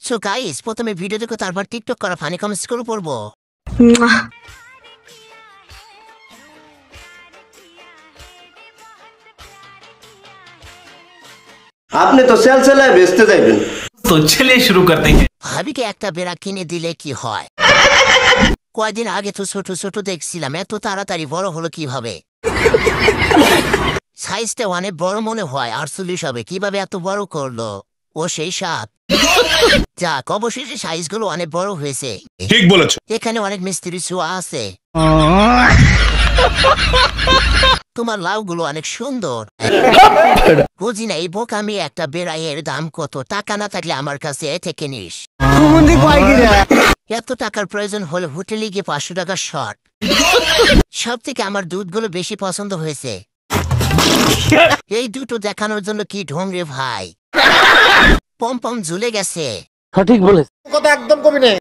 So guys, প্রথমে video দেখো, তারপর টিকটক করা ফানি কমেন্টস করে পড়বো। আপনি তো সেল সেলায় বেচতে যাইবেন। तो चलिए शुरू करते हैं। ভাবিকে একটা বেড়া কিনে দিলে কি হয়? কয়দিন আগে তো ছোট ছোট দেখছিলাম, এত তাড়াতাড়ি বড় হলো কিভাবে? সাইজটা অনেক বড় মনে হয়, 48 হবে, কিভাবে এত বড় করলো? ও সেই সাপ। যাক, অবশেষে সাইজগুলো অনেক বড় হয়েছে। ঠিক বলেছো। এখানে অনেক মিস্ত্রি ছোঁয়া আছে। তোমার লাউগুলো অনেক সুন্দর। বুঝি না এই বোকামি একটা বেড়াইয়ের দাম কত? টাকা না থাকলে আমার কাছে থেকে নিস। এত টাকার প্রয়োজন হলে হোটেলে গিয়ে 500 টাকা শর্ট। সব থেকে আমার দুধগুলো বেশি পছন্দ হয়েছে। এই দুটো দেখানোর জন্য কি ঢং রে ভাই! পম পম ঝুলে গেছে। সঠিক বলে কথা একদম কবি নেই।